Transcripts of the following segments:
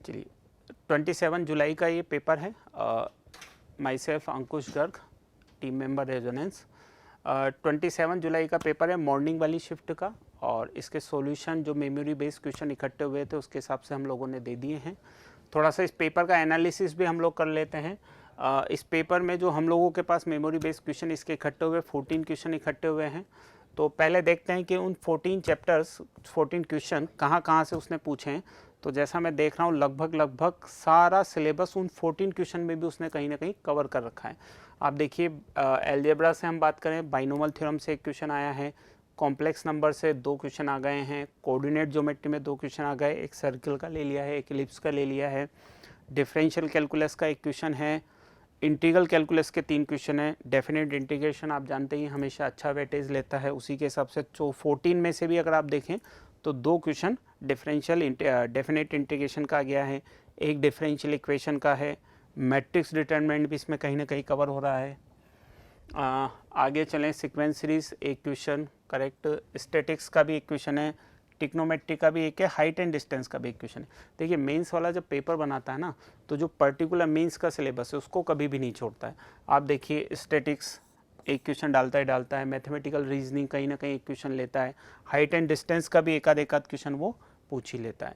चलिए 27 जुलाई का ये पेपर है। My self Ankush Garg, team member resonance. 27 जुलाई का पेपर है मॉर्निंग वाली शिफ्ट का, और इसके सॉल्यूशन जो मेमोरी बेस्ड क्वेश्चन इकट्ठे हुए थे उसके हिसाब से हम लोगों ने दे दिए हैं। थोड़ा सा इस पेपर का एनालिसिस भी हम लोग कर लेते हैं। इस पेपर में जो हम लोगों के पास मेमोरी बेस्ड क्वेश्चन इसके इकट्ठे हुए 14 क्वेश्चन इकट्ठे हुए हैं। तो पहले देखते हैं कि उन 14 चैप्टर्स 14 क्वेश्चन कहाँ कहाँ से उसने पूछे हैं। तो जैसा मैं देख रहा हूँ लगभग सारा सिलेबस उन 14 क्वेश्चन में भी उसने कहीं ना कहीं कवर कर रखा है। आप देखिए एलजेब्रा से हम बात करें, बाइनोमल थ्योरम से एक क्वेश्चन आया है, कॉम्प्लेक्स नंबर से 2 क्वेश्चन आ गए हैं, कोऑर्डिनेट ज्योमेट्री में 2 क्वेश्चन आ गए, एक सर्कल का ले लिया है, एक एलिप्स का ले लिया है, डिफरेंशियल कैलकुलस का एक क्वेश्चन है, इंटीग्रल कैलकुलस के 3 क्वेश्चन है, डेफिनेट इंटीग्रेशन आप जानते ही हमेशा अच्छा वेटेज लेता है, उसी के हिसाब से 14 में से भी अगर आप देखें तो 2 क्वेश्चन डिफरेंशियल डेफिनेट इंटीग्रेशन का गया है, एक डिफरेंशियल इक्वेशन का है, मैट्रिक्स डिटरमिनेंट भी इसमें कहीं ना कहीं कवर हो रहा है। आगे चलें, सीक्वेंस सीरीज एक क्वेश्चन करेक्ट, स्टैटिक्स का भी एक क्वेश्चन है, टिक्नोमेट्री का भी एक है, हाइट एंड डिस्टेंस का भी एक क्वेश्चन है। देखिए मेंस वाला जब पेपर बनाता है ना तो जो पर्टिकुलर मेंस का सिलेबस है उसको कभी भी नहीं छोड़ता है। आप देखिए स्टैटिक्स एक क्वेश्चन डालता है, मैथमेटिकल रीजनिंग कहीं ना कहीं एक क्वेश्चन लेता है, हाइट एंड डिस्टेंस का भी एक आध क्वेश्चन वो पूछ ही लेता है।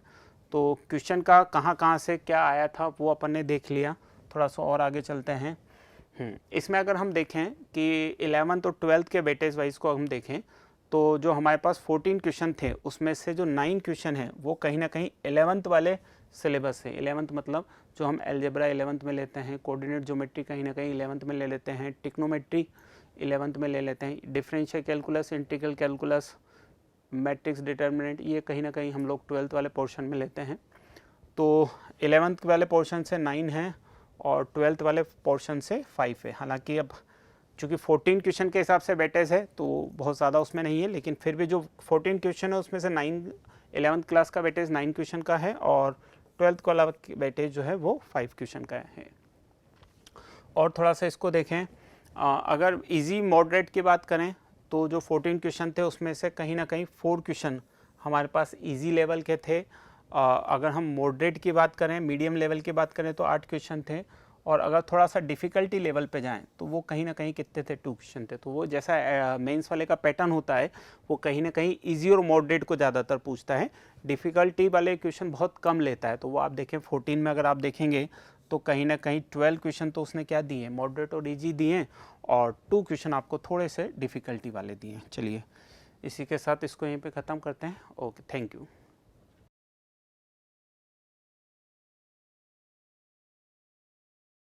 तो क्वेश्चन का कहाँ से क्या आया था वो अपन ने देख लिया। थोड़ा सा और आगे चलते हैं। इसमें अगर हम देखें कि 11th और 12th के वेटेज वाइज को हम देखें तो जो हमारे पास 14 क्वेश्चन थे उसमें से जो 9 क्वेश्चन हैं वो कहीं ना कहीं 11th वाले सिलेबस है। 11th मतलब जो हम एलजेब्रा 11th में लेते हैं, कोऑर्डिनेट ज्योमेट्री कहीं ना कहीं 11th में ले लेते हैं, टिक्नोमेट्री 11th में ले लेते हैं, differential calculus, integral calculus, matrix determinant ये कहीं ना कहीं हम लोग 12th वाले पोर्शन में लेते हैं। तो 11th वाले पोर्शन से 9 है और 12th वाले पोर्शन से 5 है। हालांकि अब चूँकि 14 क्वेश्चन के हिसाब से वेटेज है तो बहुत ज़्यादा उसमें नहीं है, लेकिन फिर भी जो 14 क्वेश्चन है उसमें से 11th क्लास का वेटेज 9 क्वेश्चन का है और 12th वाला वेटेज जो है वो 5 क्वेश्चन का है। और थोड़ा सा इसको देखें, अगर इजी मॉडरेट की बात करें तो जो 14 क्वेश्चन थे उसमें से कहीं ना कहीं 4 क्वेश्चन हमारे पास इजी लेवल के थे। अगर हम मॉडरेट की बात करें, मीडियम लेवल की बात करें तो 8 क्वेश्चन थे, और अगर थोड़ा सा डिफ़िकल्टी लेवल पे जाएं तो वो कहीं ना कहीं कितने थे, 2 क्वेश्चन थे। तो वो जैसा मेंस वाले का पैटर्न होता है वो कहीं ना कहीं इजी और मॉडरेट को ज़्यादातर पूछता है, डिफ़िकल्टी वाले क्वेश्चन बहुत कम लेता है। तो वो आप देखें 14 में अगर आप देखेंगे तो कहीं ना कहीं 12 क्वेश्चन तो उसने क्या दिए, मॉडरेट और इजी दिए, और 2 क्वेश्चन आपको थोड़े से डिफ़िकल्टी वाले दिए। चलिए इसी के साथ इसको यहीं पे ख़त्म करते हैं। Okay, thank you.